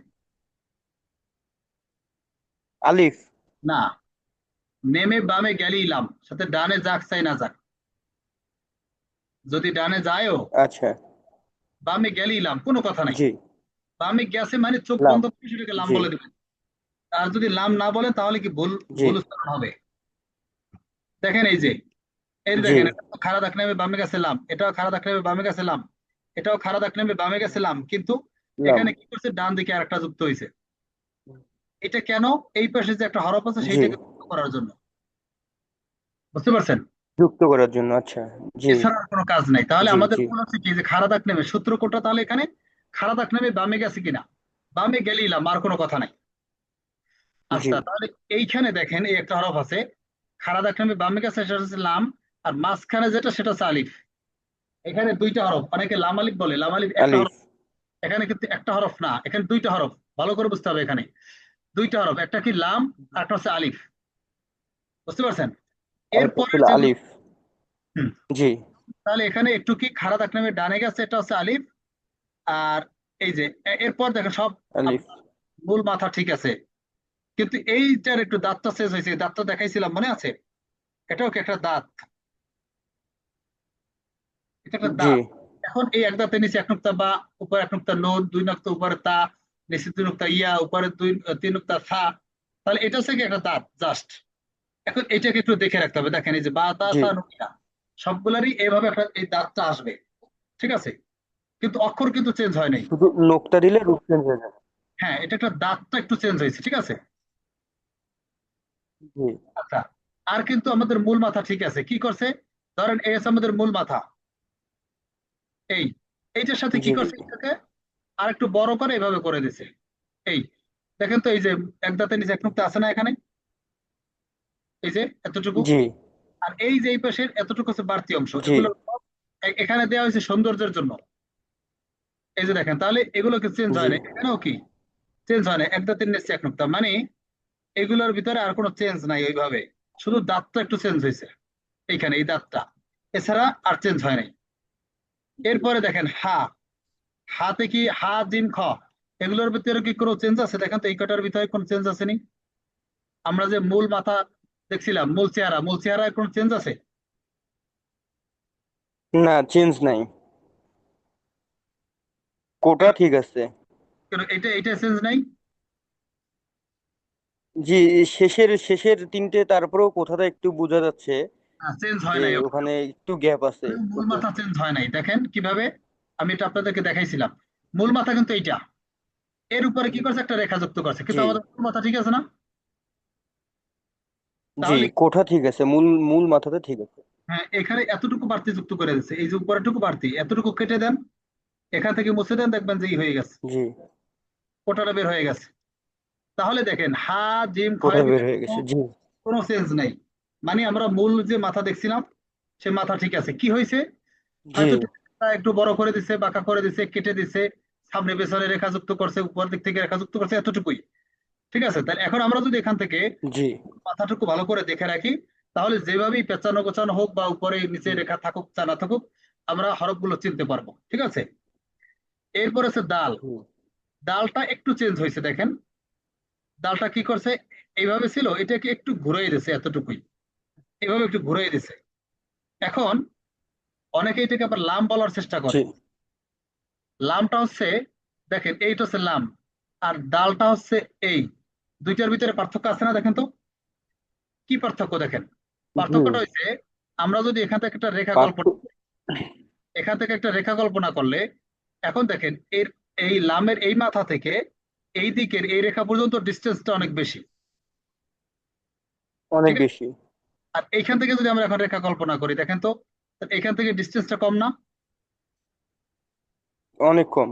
আলিফ। না, নেমে বামে গেলেই লাম, সাথে ডানে যাক চাই না যাক। যদি ডানে যায়ও আচ্ছা। বামে গেলেই লাম, কোনো কথা নাই। জি। বামে গেছে মানে চোখ লাম। বন্ধ করে সেটাকে লাম জি বলে দেবেন। আর যদি লাম না বলেন তাহলে কি ভুল জি ভুল উচ্চারণ হবে। দেখেন এই যে জি। দেখেন, এটা খাড়া দাগ নেমে বামে গেছে লাম, এটাও খাড়া দাগ নেমে বামে গেছে লাম, এটাও খাড়া দাগ নেমে বামে গেছে লাম, কিন্তু লাম। এখানে কি করছে, ডান দিকে আরেকটা যুক্ত হয়েছে। এটা কেন? এই পাশে যে একটা হরফ আছে জি, সেইটাকে যুক্ত করার জন্য। বুঝতে পারছেন? যুক্ত করার জন্য। আচ্ছা। জি এছাড়া আর কোনো কাজ নাই। তাহলে জি আমাদের জি ভুল হচ্ছে কি, যে খাড়া দাগ নেমে সূত্র কোনটা, তাহলে এখানে খাড়া দাগ নেমে বামে গেছে কিনা, বামে গেলেই লাম, আর কোনো কথা নাই। জি আচ্ছা, তাহলে এইখানে দেখেন এই একটা হরফ আছে, খাড়া দাগ নেমে বামে গেছে, সেটা হচ্ছে লাম। আর মাঝখানে যেটা সেটা হচ্ছে আলিফ। এখানে দুইটা হরফ, অনেকে লাম আলিফ বলে, লাম আলিফ একটা আলিফ। হরফ। এখানে কিন্তু একটা হরফ না, এখানে দুইটা হরফ। ভালো করে বুঝতে হবে, এখানে দুইটা হরফ, একটা কি লাম আর একটা হচ্ছে আলিফ। বুঝতে পারছেন? আরেকটা এরপরে ছিল যেগুলো, আলিফ। হুম, জি তাহলে এখানে একটু কি খাড়া দাগ নামে ডানে গেছে, এটা হচ্ছে আলিফ। আর এই যে এরপর দেখেন সব আলিফ। আপনার মূল মাথা ঠিক আছে, কিন্তু এইটার একটু দাঁতটা শেষ হয়েছে। দাঁতটা দেখাইছিলাম, মনে আছে? এটাও কি একটা দাঁত? এটা একটা জি দাঁত। এখন এই এক দাঁতের নিচে এক নুক্তা বা, উপরে এক নুক্তা নুন, দুই নুক্তা উপরে তা, নিচে দুই নুক্তা ইয়া, উপরে তিন নুক্তা থা। তাহলে এটা হচ্ছে কি একটা দাঁত জাস্ট। এখন এটাকে একটু দেখে রাখতে হবে। দেখেন এই যে বা তা জি। সা নুন ইয়া, সবগুলারই এইভাবে একটা এই দাঁতটা আসবে। ঠিক আছে, কিন্তু অক্ষর কিন্তু চেঞ্জ হয় নাই। শুধু নোক্তা দিলে রূপ চেঞ্জ হয়ে যাবে। হ্যাঁ, এটা একটা দাঁতটা একটু চেঞ্জ হয়েছে। ঠিক আছে। জি আচ্ছা, আর কিন্তু আমাদের মূল মাথা ঠিক আছে। কি করছে? ধরেন এই হচ্ছে আমাদের মূল মাথা, এই এইটার সাথে কি জি করছে, এটাকে আর একটু বড় করে এভাবে করে দিছে। এই দেখেন তো, এই যে এক দাঁতের নিচে এক নুক্তা আছে না এখানে, এই যে এতটুকু। জি আর এই যে এই পাশের এতটুকু হচ্ছে বাড়তি অংশ, জি এগুলো সব এখানে দেওয়া হয়েছে সৌন্দর্যের জন্য। এই যে দেখেন, তাহলে এগুলো কি চেঞ্জ জি হয় না? এখানেও কি চেঞ্জ হয় না? এক দাঁতের নিচে এক নুক্তা, মানে এগুলোর ভিতরে আর কোনো চেঞ্জ নাই ওইভাবে, শুধু দাঁতটা একটু চেঞ্জ হয়েছে এইখানে, এই দাঁতটা। এছাড়া আর চেঞ্জ হয় নাই। এরপরে দেখেন হাতে কি হা জিম খ, এগুলোর ভিতরে কি কোনো চেঞ্জ আছে? দেখেন তো এই কটার ভিতরে কোনো চেঞ্জ আছে নি? আমরা যে মূল মাথা দেখছিলাম, মূল চেহারায় কোনো চেঞ্জ আছে? না, চেঞ্জ নাই, কোটা কেন ঠিক আছে। কেন এটা চেঞ্জ নাই? জি, শেষের শেষের তিনটে তারপরেও কোথাটা একটু বোঝা যাচ্ছে চেঞ্জ যে হয় নাই। ওখানে একটু গ্যাপ আছে। মূল কিন্তু মাথা চেঞ্জ হয় নাই। দেখেন কিভাবে, আমি এটা আপনাদেরকে দেখাইছিলাম। মূল মাথা কিন্তু এইটা, এর উপরে কি করছে, একটা রেখা যুক্ত করছে, কিন্তু জি আমাদের মূল মাথা ঠিক আছে না? জি, তাহলে কোঠা ঠিক আছে, মূল মূল মাথাতে ঠিক আছে। হ্যাঁ, এখানে এতটুকু বাড়তি যুক্ত করে দিচ্ছে, এই যে উপরেটুকু বাড়তি, এতটুকু কেটে দেন, এখান থেকে মুছে দেন, দেখবেন যে ই হয়ে গেছে, জি, কোটাটা বের হয়ে গেছে। তাহলে দেখেন জিম কোঠা খয়ের বের ভিতরে হয়ে গেছে। জি কোনো চেঞ্জ নাই। মানে আমরা মূল যে মাথা দেখছিলাম সে মাথা ঠিক আছে। কি হয়েছে? জি হয়তো টেবিলটা একটু বড় করে দিছে, বাঁকা করে দিছে, কেটে দিছে, সামনে পেছনে রেখা যুক্ত করছে, উপর দিক থেকে রেখা যুক্ত করছে, এতটুকুই। ঠিক আছে, তাহলে এখন আমরা যদি এখান থেকে জি মাথাটুকু ভালো করে দেখে রাখি, তাহলে যেভাবেই পেঁচানো গোছানো হোক বা উপরে নিচে রেখা থাকুক চা না থাকুক, আমরা হরফগুলো চিনতে পারবো। ঠিক আছে। এরপর আছে দাল। জি দালটা একটু চেঞ্জ হয়েছে, দেখেন দালটা কি করছে, এইভাবে ছিল, এটাকে একটু ঘুরিয়ে দিছে, এতটুকুই, এভাবে একটু ঘুরিয়ে দিছে। এখন অনেকে এটাকে আবার লাম বলার চেষ্টা জি। করে। লামটা হচ্ছে, দেখেন এইটা হচ্ছে লাম, আর দালটা হচ্ছে এই, দুইটার ভিতরে পার্থক্য আছে না? দেখেন তো কি পার্থক্য, দেখেন জি, পার্থক্যটা হচ্ছে, আমরা যদি এখান থেকে একটা রেখা পার্থ কল্পনা, এখান থেকে একটা রেখা কল্পনা করলে এখন দেখেন এই লামের এই মাথা থেকে এই দিকের এই রেখা পর্যন্ত ডিস্টেন্সটা অনেক বেশি, অনেক ঠিক আছে? বেশি। আর এইখান থেকে যদি আমরা এখন রেখা কল্পনা করি, দেখেন তো তাহলে এখান থেকে ডিস্টেন্সটা কম না? অনেক কম।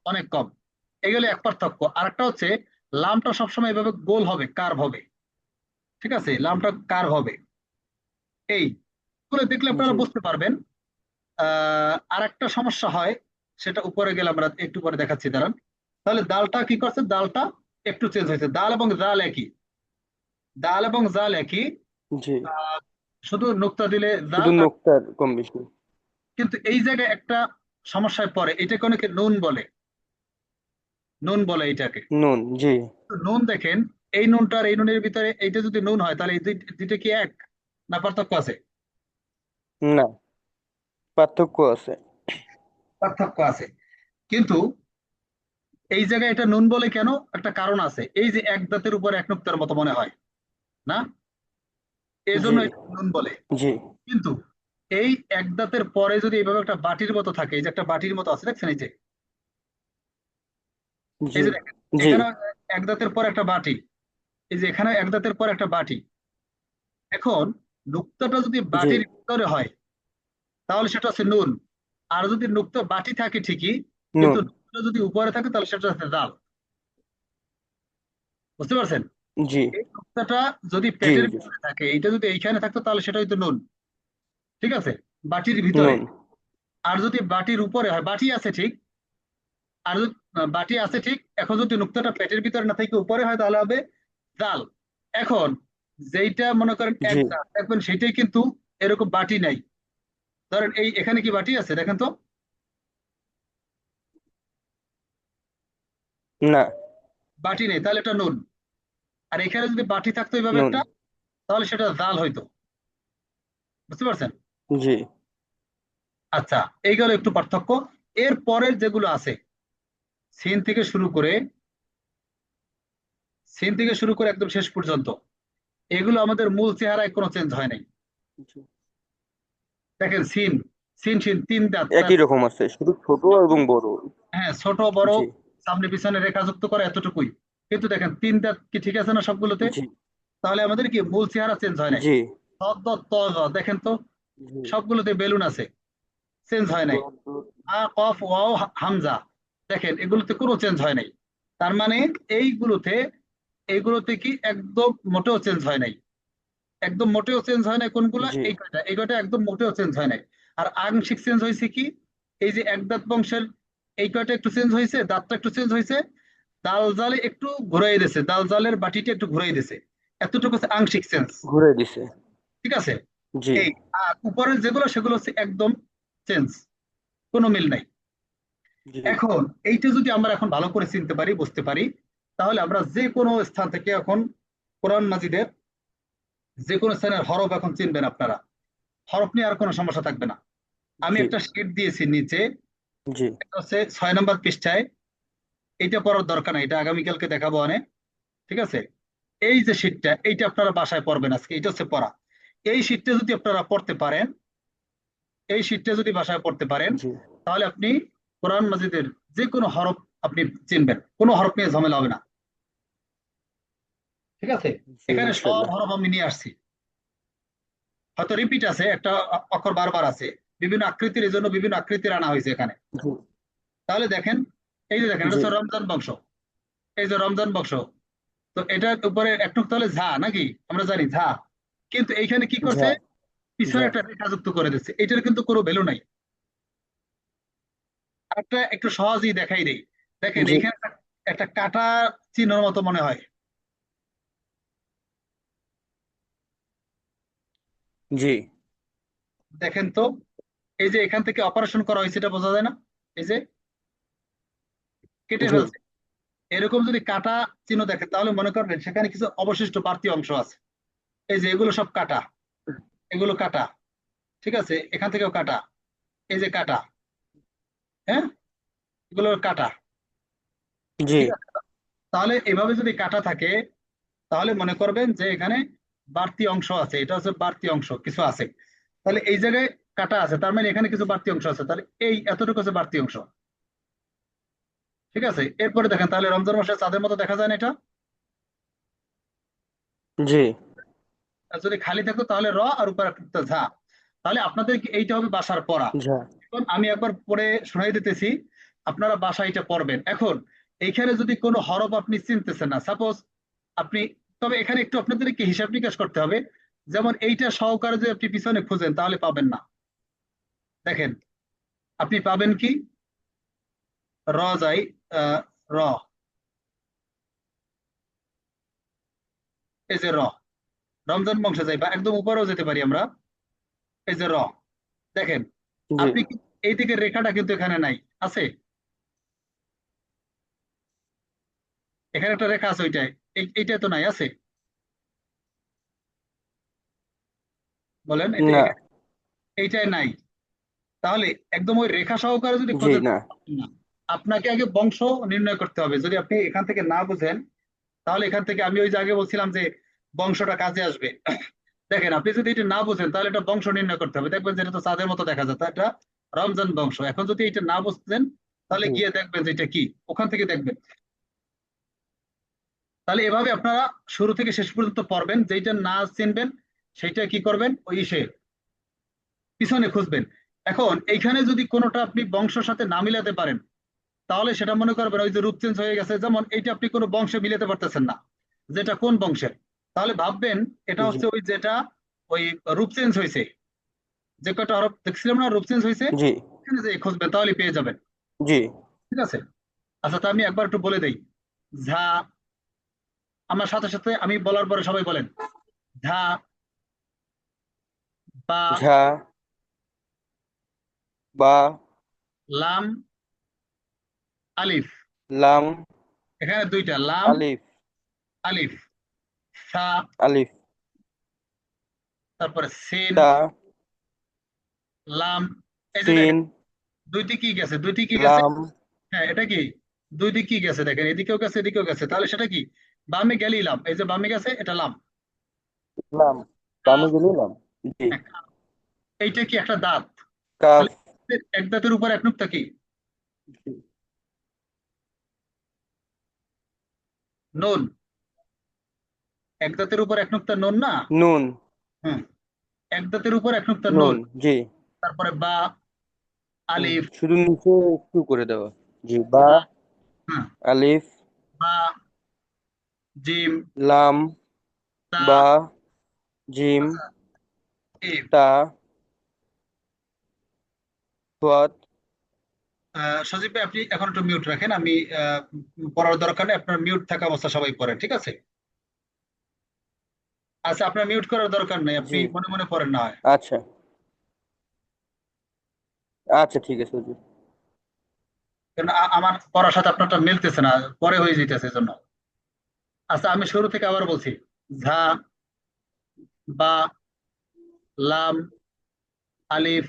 অনেক কম। এগুলো এক পার্থক্য। আর একটা হচ্ছে লামটা সবসময় এভাবে গোল হবে, কার্ভ হবে, ঠিক আছে? লামটা কার্ভ হবে। এই গুলো দেখলে আপনারা জি বুঝতে পারবেন। আর একটা সমস্যা হয়, সেটা উপরে গেলে আমরা একটু পরে দেখাচ্ছি, দাঁড়ান। তাহলে দালটা কি করছে, দালটা একটু চেঞ্জ হয়েছে। দাল এবং জাল একই, দাল এবং জাল একই, জি, আহ, শুধু নুক্তা দিলে জাল। শুধু নোকটার কম বেশি। কিন্তু এই জায়গায় একটা সমস্যায় পড়ে, এটাকে অনেকে নুন বলে, নুন বলে এটাকে। নুন, জি। তো নুন দেখেন, এই নুনটা আর এই নুনের ভিতরে এইটা যদি নুন হয়, তাহলে এই দুইটা কি এক, না পার্থক্য আছে? না, পার্থক্য আছে। পার্থক্য আছে। কিন্তু এই জায়গায় এটা নুন বলে কেন, একটা কারণ আছে। এই যে এক দাঁতের উপর এক নুক্তার মতো মনে হয় না, এই জি জন্য এটা নুন বলে। জি কিন্তু এই এক দাঁতের পরে যদি এইভাবে একটা বাটির মতো থাকে, এই যে একটা বাটির মতো আছে, দেখছেন? এই যে, এই জি যে দেখেন, জি এখানে এক দাঁতের পর একটা বাটি, এই যে এখানে এক দাঁতের পর একটা বাটি। এখন নুক্তাটা যদি জি বাটির ভিতরে হয়, তাহলে সেটা হচ্ছে নুন। আর যদি নুক্তা বাটি থাকে ঠিকই, কিন্তু নুন, নুক্তাটা যদি উপরে থাকে, তাহলে সেটা হচ্ছে জাল। বুঝতে পারছেন? জি এই নুক্তাটা যদি জি পেটের জি ভিতরে থাকে, এটা যদি এইখানে থাকতো, তাহলে সেটা হয়তো নুন, ঠিক আছে, বাটির ভিতরে। নুন, আর যদি বাটির উপরে হয়, বাটি আছে ঠিক, আর যদি বাটি আছে ঠিক, এখন যদি নুক্তাটা পেটের ভিতরে না থেকে উপরে হয়, তাহলে হবে জাল। এখন যেইটা মনে করেন এক জি। দাঁত, দেখবেন সেটাই কিন্তু এরকম বাটি নাই। ধরেন এই এখানে কি বাটি আছে, দেখেন তো? না, বাটি নেই, তাহলে এটা নুন। আর এখানে যদি বাটি থাকতো এইভাবে নুন, একটা, তাহলে সেটা জাল হইতো। বুঝতে পারছেন? জি আচ্ছা, এই গেল একটু পার্থক্য। এর পরের যেগুলো আছে, সিন থেকে শুরু করে, সিন থেকে শুরু করে একদম শেষ পর্যন্ত, এগুলো আমাদের মূল চেহারায় কোনো চেঞ্জ হয় নাই। জি। দেখেন সিন, সিন সিন তিন দাঁত একই রকম আছে, শুধু ছোট এবং বড়। হ্যাঁ, ছোট বড়, জি সামনে পিছনে রেখাযুক্ত করে এতটুকুই। কিন্তু দেখেন তিন দাঁত কি ঠিক আছে না সবগুলোতে? জি তাহলে আমাদের কি মূল চেহারা চেঞ্জ হয় নাই? জি ত, দ, ত, জ, দেখেন তো, জি। সবগুলোতে বেলুন আছে, চেঞ্জ হয় নাই। আ, কফ, ওয়াও, হামজা, দেখেন এগুলোতে কোনো চেঞ্জ হয় নাই। তার মানে এইগুলোতে, এইগুলোতে কি একদম মোটেও চেঞ্জ হয় নাই। একদম মোটেও চেঞ্জ হয় নাই কোনগুলা? জি এই কয়টা, এই কয়টা একদম মোটেও চেঞ্জ হয় নাই। আর আংশিক চেঞ্জ হয়েছে কি, এই যে এক দাঁত বংশের এই কয়টা একটু চেঞ্জ হয়েছে, দাঁতটা একটু চেঞ্জ হয়েছে, দাল জালে একটু ঘুরাই দিছে, দাল জালের বাটিটা একটু ঘুরাই দিছে, এতটুকু হচ্ছে আংশিক চেঞ্জ, ঘুরে দিছে। ঠিক আছে? জি এই, আর উপরের যেগুলো সেগুলো হচ্ছে একদম চেঞ্জ, কোনো মিল নাই। জি এখন এইটা যদি আমরা এখন ভালো করে চিনতে পারি, বুঝতে পারি, তাহলে আমরা যে কোনো স্থান থেকে এখন কোরআন মাজিদের যে কোনো স্থানের হরফ এখন চিনবেন আপনারা, হরফ নিয়ে আর কোনো সমস্যা থাকবে না। আমি জি একটা শীট দিয়েছি নিচে, জি এটা হচ্ছে 6 নম্বর পৃষ্ঠায়। এইটা পড়ার দরকার নাই, এটা আগামীকালকে দেখাবো অনেক, ঠিক আছে? এই যে শীটটা, এইটা আপনারা বাসায় পড়বেন আজকে, এটা হচ্ছে পড়া। এই শীটটা যদি আপনারা পড়তে পারেন, এই শীটটা যদি বাসায় পড়তে পারেন, জি তাহলে আপনি কোরআন মাজিদের যে কোনো হরফ আপনি চিনবেন, কোনো হরফ নিয়ে ঝামেলা হবে না, ঠিক আছে? জি এখানে সব ইনশাল্লাহ। হরফ আমি নিয়ে আসছি। হয়তো রিপিট আছে, একটা অক্ষর বারবার আছে, বিভিন্ন আকৃতির, এই জন্য বিভিন্ন আকৃতির আনা হয়েছে এখানে। জি তাহলে দেখেন, এই যে দেখেন, এটা জি হচ্ছে রমজান বংশ, এই যে রমজান বংশ। তো এটার উপরে একটু তাহলে ঝা নাকি, আমরা জানি ঝা। কিন্তু এইখানে কি করছে, ঝা পিছনে ঝা একটা রেখা যুক্ত করে দিচ্ছে, এটার কিন্তু কোনো ভ্যালু নাই। আরেকটা একটু সহজেই দেখাই দেই, দেখেন জি এইখানে একটা কাটা চিহ্নের মতো মনে হয়, জি দেখেন তো। এই যে এখান থেকে অপারেশন করা হয়েছে, এটা বোঝা যায় না? এই যে কেটে জি ফেলছে, এরকম যদি কাটা চিহ্ন দেখেন, তাহলে মনে করবেন সেখানে কিছু অবশিষ্ট বাড়তি অংশ আছে। এই যে এগুলো সব কাটা, এগুলো কাটা, ঠিক আছে? এখান থেকেও কাটা, এই যে কাটা, হ্যাঁ, এগুলো কাটা, জি ঠিক আছে? তাহলে এভাবে যদি কাটা থাকে, তাহলে মনে করবেন যে এখানে বাড়তি অংশ আছে, এটা হচ্ছে বাড়তি অংশ কিছু আছে। তাহলে এই জায়গায় কাটা আছে, তার মানে এখানে কিছু বাড়তি অংশ আছে, তাহলে এই এতটুকু হচ্ছে বাড়তি অংশ। ঠিক আছে, এরপরে দেখেন তাহলে রমজান মাসে চাঁদের মতো দেখা যায় না এটা? জি আর যদি খালি থাকতো তাহলে র আর উপর একটা ঝা। তাহলে আপনাদের কি এইটা হবে বাসার পড়া। ঝা এখন আমি একবার পড়ে শোনাই দিতেছি, আপনারা বাসায় এটা পড়বেন। এখন এইখানে যদি কোনো হরফ আপনি চিনতেছেন না, সাপোজ আপনি, তবে এখানে একটু আপনাদেরকে হিসাব নিকাশ করতে হবে। যেমন এইটা সহকারে যদি আপনি পিছনে খুঁজেন তাহলে পাবেন না। দেখেন আপনি পাবেন কি, র যাই, র, এই যে র, রমজান বংশে যাই বা একদম উপরেও যেতে পারি আমরা, এই যে র, দেখেন জি আপনি এই দিকের রেখাটা কিন্তু এখানে নাই, আছে? এখানে একটা রেখা আছে, ওইটাই, এইটা তো নাই, আছে? বলেন এটা না এইটাই নাই। তাহলে একদম ওই রেখা সহকারে যদি জি খোঁজেন না না, আপনাকে আগে বংশ নির্ণয় করতে হবে। যদি আপনি এখান থেকে না বুঝেন তাহলে এখান থেকে, আমি ওই যে আগে বলছিলাম যে বংশটা কাজে আসবে। দেখেন আপনি যদি এটা না বুঝেন তাহলে এটা বংশ নির্ণয় করতে হবে। দেখবেন যে এটা তো চাঁদের মতো দেখা যায়, তা এটা রমজান বংশ। এখন যদি এটা না বুঝতেন তাহলে জি গিয়ে দেখবেন যে এটা কি, ওখান থেকে দেখবেন। তাহলে এভাবে আপনারা শুরু থেকে শেষ পর্যন্ত পড়বেন, যেটা না চিনবেন সেটা কি করবেন, ওই সে পিছনে খুঁজবেন। এখন এইখানে যদি কোনোটা আপনি বংশের সাথে না মিলাতে পারেন তাহলে সেটা মনে করবেন ওই যে রূপ চেঞ্জ হয়ে গেছে। যেমন এইটা আপনি কোনো বংশে মিলাতে পারতেছেন না, যেটা কোন বংশের, তাহলে ভাববেন এটা জি হচ্ছে ওই যেটা ওই রূপ চেঞ্জ হয়েছে, যে কয়টা হরফ দেখছিলাম না রূপ চেঞ্জ হয়েছে, জি এখানে যে খুঁজবেন তাহলে পেয়ে যাবেন। জি ঠিক আছে, আচ্ছা তা আমি একবার একটু বলে দেই। ঝা, আমার সাথে সাথে আমি বলার পরে সবাই বলেন। ঝা, বা, ঝা বা লাম, আলিফ। লাম এখানে দুইটা লাম, আলিফ আলিফ, সা, আলিফ তারপরে সিন, তা লাম। এই যে সিন দেখেন দুইটি কি গেছে, দুইটি কি গেছে, লাম হ্যাঁ এটা কি, দুই দিক কি গেছে দেখেন, এদিকেও গেছে এদিকেও গেছে, তাহলে সেটা কি, বামে গেলেই লাম, এই যে বামে গেছে এটা লাম। লাম বামে গেলে লাম জি হ্যাঁ, এইটা কি একটা দাঁত, কাফ তাহলে এক দাঁতের উপর এক নুক্তা কি, জি, নুন। এক দাঁতের উপর এক নুক্তা নুন না? নুন হুম, এক দাঁতের উপর এক নুক্তা নুন। নুন জি তারপরে বা, আলিফ, শুধু নিচে একটু করে দেওয়া জি বা হ্যাঁ, আলিফ বা, জিম, লাম তা, বা জিম ইফ। তা সোয়াদ সজীব ভাই আপনি এখন একটু মিউট রাখেন, আমি পড়ার দরকার নেই, আপনার মিউট থাকা অবস্থা সবাই পড়েন, ঠিক আছে? আচ্ছা আপনার মিউট করার দরকার নেই, আপনি জি মনে মনে পড়েন না হয়। আচ্ছা আচ্ছা ঠিক আছে হুজুর কারণ আমার পড়ার সাথে আপনারটা মিলতেছে না, পরে হয়ে যেতেছে জন্য। আচ্ছা আমি শুরু থেকে আবার বলছি। ঝা, বা, লাম, আলিফ,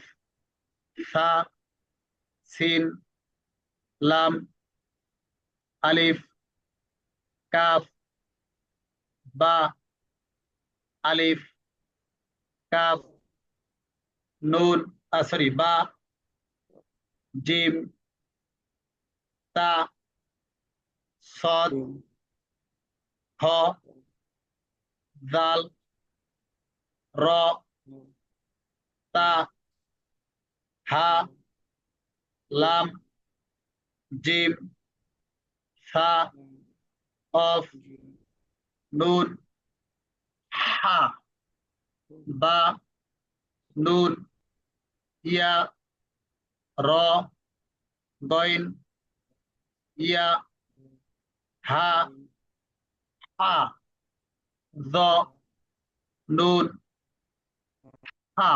সা, সিন, লাম, আলিফ, কাফ, বা, আলিফ, কাফ, নুন, সরি, বা, জিম, তা, সদ, জিম খ, জাল, র, তা, হা, লাম, জিম, সা, কফ, নুন, হা, বা, নুন, ইয়া, র, গইন, ইয়া, হা, হা, জ, নুন, হা,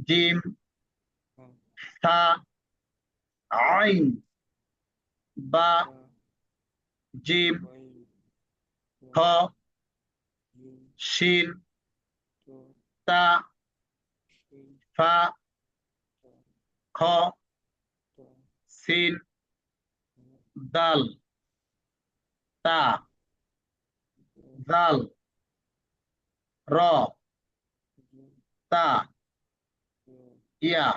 জিম, সা, আইন, বা, জিম, খ, শিন, তা, ফা, খ, সিন, দাল, তা, জাল, র, তা, ইয়া,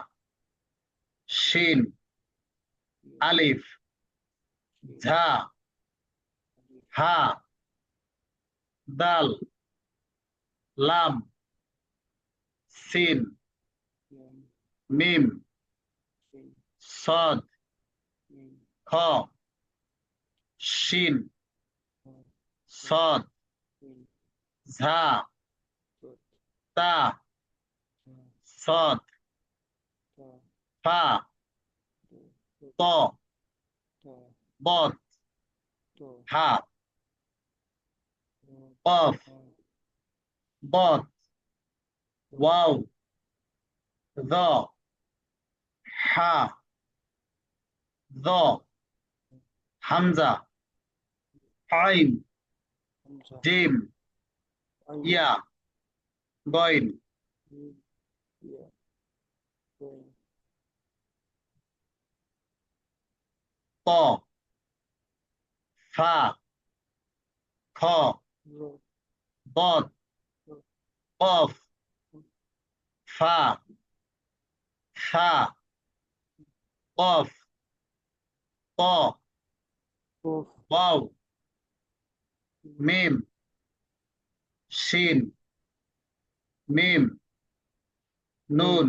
শিন, আলিফ, ঝা, হা, দাল, লাম, সিন, মিম, সদ, খ, শিন, সদ, ঝা, তা, সদ, ফা, ত, বত, হা, কফ, বত, ওয়াও, য, হা, য, হামজা, আইন, জিম, ইয়া, গইন, ত, ফা, খ, বত, কফ, ফা, সা, কফ, ত, ওয়াও, মিম, শিন, মিম, নুন,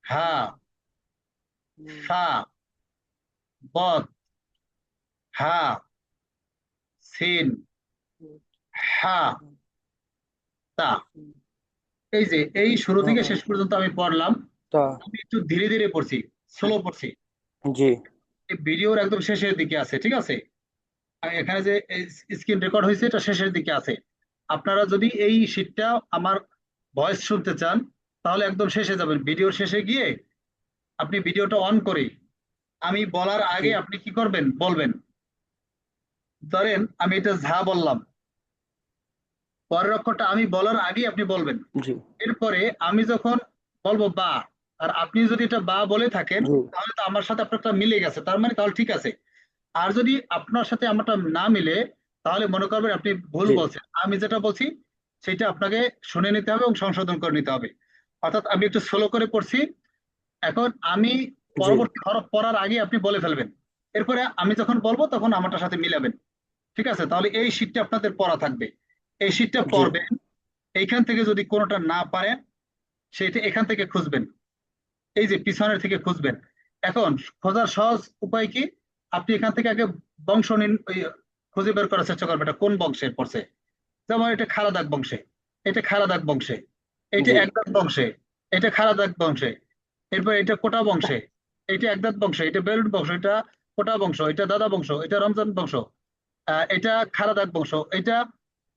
হা, সা, বত, হা, সিন, হা, তা। এই যে এই শুরু থেকে শেষ পর্যন্ত আমি পড়লাম, তা আমি একটু ধীরে ধীরে পড়ছি, স্লো পড়ছি। জি এই ভিডিওর একদম শেষের দিকে আছে, ঠিক আছে? আর এখানে যে স্ক্রিন রেকর্ড হয়েছে এটা শেষের দিকে আছে। আপনারা যদি এই শীটটা আমার ভয়েস শুনতে চান তাহলে একদম শেষে যাবেন, ভিডিওর শেষে গিয়ে আপনি ভিডিওটা অন করে আমি বলার আগে আপনি কি করবেন বলবেন। ধরেন আমি এটা ঝা বললাম, পরের অক্ষরটা আমি বলার আগে আপনি বলবেন। জি এরপরে আমি যখন বলবো বা, আর আপনি যদি এটা বা বলে থাকেন জি তাহলে তো আমার সাথে আপনারটা মিলে গেছে, তার মানে তাহলে ঠিক আছে। আর যদি আপনার সাথে আমারটা না মিলে তাহলে মনে করবেন আপনি ভুল জি বলছেন, আমি যেটা বলছি সেটা আপনাকে শুনে নিতে হবে এবং সংশোধন করে নিতে হবে। অর্থাৎ আমি একটু স্লো করে পড়ছি, এখন আমি জি পরবর্তী হরফ পড়ার আগে আপনি বলে ফেলবেন, এরপরে আমি যখন বলবো তখন আমারটার সাথে মিলাবেন। ঠিক আছে? তাহলে এই শীটটা আপনাদের পড়া থাকবে, এই শীটটা জি পড়বেন। এইখান থেকে যদি কোনোটা না পারেন সেটা এখান থেকে খুঁজবেন, এই যে পিছনের থেকে খুঁজবেন। এখন খোঁজার সহজ উপায় কি, আপনি এখান থেকে আগে বংশ খুঁজে বের করার চেষ্টা করবেন এটা কোন বংশে পড়ছে। যেমন এটা খারাদাক বংশে, এটা খারাদাক বংশে, এটা জি একদাত বংশে, এটা খারাদাক বংশে, এরপর এটা কোটা বংশে, এটা একদাত বংশে, এটা বেলুট বংশ, এটা কোটা বংশ, এটা দাদা বংশ, এটা রমজান বংশ, এটা খারাদাক বংশ, এটা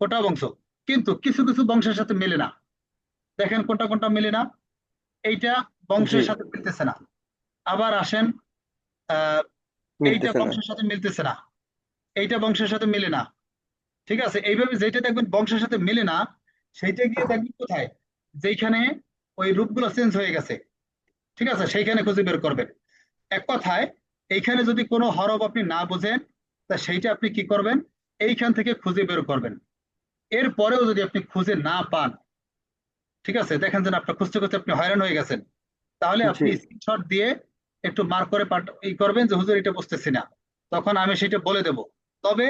কোটা বংশ। কিন্তু কিছু কিছু বংশের সাথে মেলে না। দেখেন কোনটা কোনটা মেলে না, এইটা জি বংশের সাথে মিলতেছে না। আবার আসেন, আহ এইটা মিলতেছে না বংশের সাথে মিলতেছে না, এইটা বংশের সাথে মিলে না। ঠিক আছে? এইভাবে যেটা দেখবেন বংশের সাথে মিলে না সেইটা গিয়ে দেখবেন কোথায়, যেখানে ওই রূপগুলো চেঞ্জ হয়ে গেছে। ঠিক আছে? সেইখানে খুঁজে বের করবেন। এক কথায় এইখানে যদি কোনো হরফ আপনি না বোঝেন তা সেইটা আপনি কি করবেন, এইখান থেকে খুঁজে বের করবেন। এরপরেও যদি আপনি খুঁজে না পান, ঠিক আছে, দেখেন যে না আপনার খুঁজতে খুঁজতে আপনি হয়রান হয়ে গেছেন, তাহলে জি আপনি স্ক্রিনশট দিয়ে একটু মার্ক করে করবেন যে হুজুর এটা বুঝতেছি না, তখন আমি সেটা বলে দেব। তবে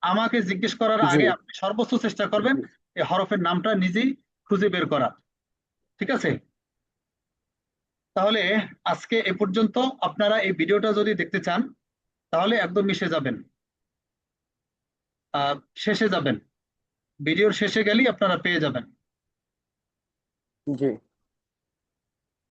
আমাকে জিজ্ঞেস করার জি আগে আপনি সর্বোচ্চ চেষ্টা করবেন এই হরফের নামটা নিজেই খুঁজে বের করা। ঠিক আছে? তাহলে আজকে এ পর্যন্ত। আপনারা এই ভিডিওটা যদি দেখতে চান তাহলে একদম মিশে যাবেন, শেষে যাবেন, ভিডিওর শেষে গেলেই আপনারা পেয়ে যাবেন। জি